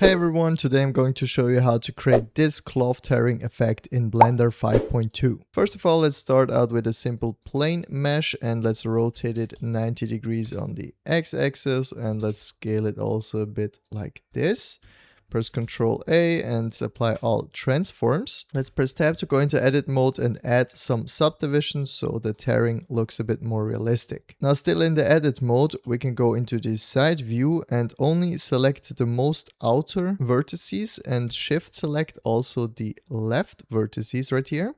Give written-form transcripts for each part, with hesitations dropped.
Hey everyone, today I'm going to show you how to create this cloth tearing effect in Blender 5.2. First of all, let's start out with a simple plane mesh and let's rotate it 90 degrees on the x-axis and let's scale it also a bit like this. Press Ctrl A and apply all transforms. Let's press Tab to go into edit mode and add some subdivisions so the tearing looks a bit more realistic. Now still in the edit mode, we can go into the side view and only select the most outer vertices and shift select also the left vertices right here.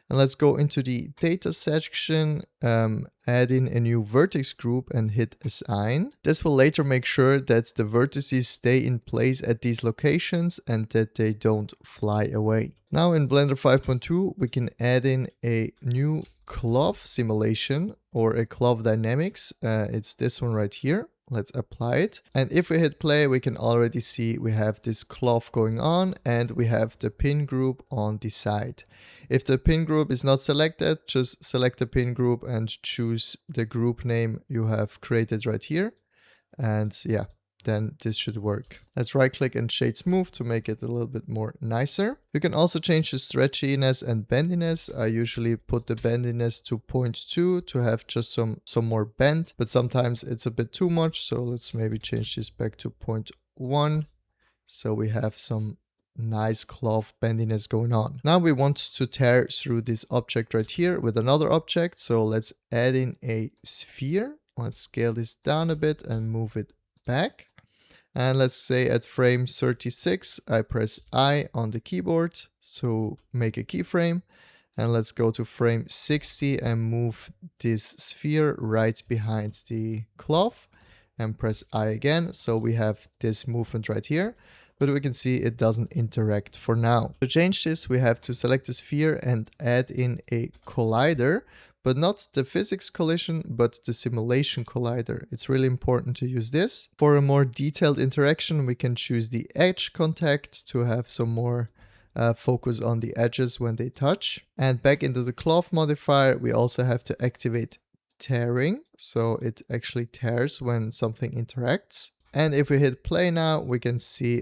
And let's go into the data section, add in a new vertex group and hit assign. This will later make sure that the vertices stay in place at these locations and that they don't fly away. Now in Blender 5.2, we can add in a new cloth simulation or a cloth dynamics. It's this one right here. Let's apply it. And if we hit play, we can already see we have this cloth going on and we have the pin group on the side. If the pin group is not selected, just select the pin group and choose the group name you have created right here. And yeah, then this should work. Let's right click and shade smooth to make it a little bit more nicer. You can also change the stretchiness and bendiness. I usually put the bendiness to 0.2 to have just some more bend, but sometimes it's a bit too much. So let's maybe change this back to 0.1. So we have some nice cloth bendiness going on. Now we want to tear through this object right here with another object. So let's add in a sphere. Let's scale this down a bit and move it back. And let's say at frame 36, I press I on the keyboard to make a keyframe. And let's go to frame 60 and move this sphere right behind the cloth and press I again. So we have this movement right here, but we can see it doesn't interact for now. To change this, we have to select the sphere and add in a collider, but not the physics collision, but the simulation collider. It's really important to use this. For a more detailed interaction, we can choose the edge contact to have some more focus on the edges when they touch. And back into the cloth modifier, we also have to activate tearing. So it actually tears when something interacts. And if we hit play now, we can see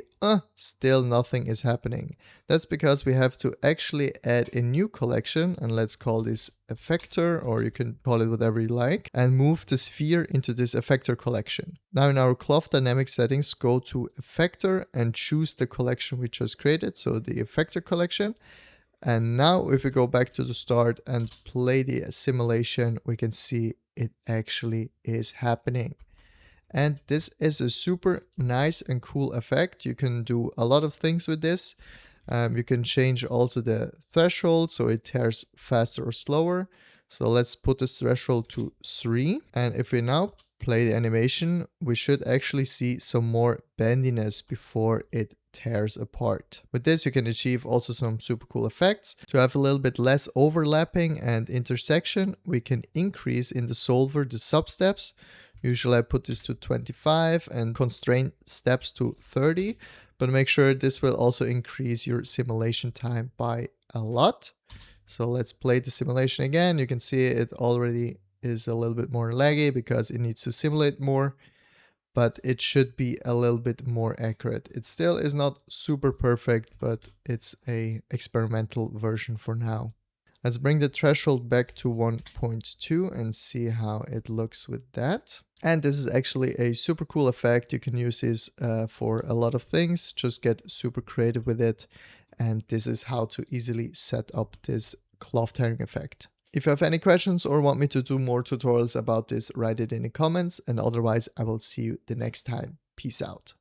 still nothing is happening. That's because we have to actually add a new collection, and let's call this effector, or you can call it whatever you like, and move the sphere into this effector collection. Now in our cloth dynamic settings, go to effector and choose the collection we just created, so the effector collection. And now if we go back to the start and play the simulation, we can see it actually is happening. And this is a super nice and cool effect. You can do a lot of things with this. You can change also the threshold so it tears faster or slower. So let's put this threshold to 3. And if we now play the animation, we should actually see some more bendiness before it tears apart. With this, you can achieve also some super cool effects. To have a little bit less overlapping and intersection, we can increase in the solver the substeps. Usually I put this to 25 and constrain steps to 30, but make sure this will also increase your simulation time by a lot. So let's play the simulation again. You can see it already is a little bit more laggy because it needs to simulate more, but it should be a little bit more accurate. It still is not super perfect, but it's a experimental version for now. Let's bring the threshold back to 1.2 and see how it looks with that. And this is actually a super cool effect. You can use this for a lot of things. Just get super creative with it. And this is how to easily set up this cloth tearing effect. If you have any questions or want me to do more tutorials about this, write it in the comments. And otherwise, I will see you the next time. Peace out.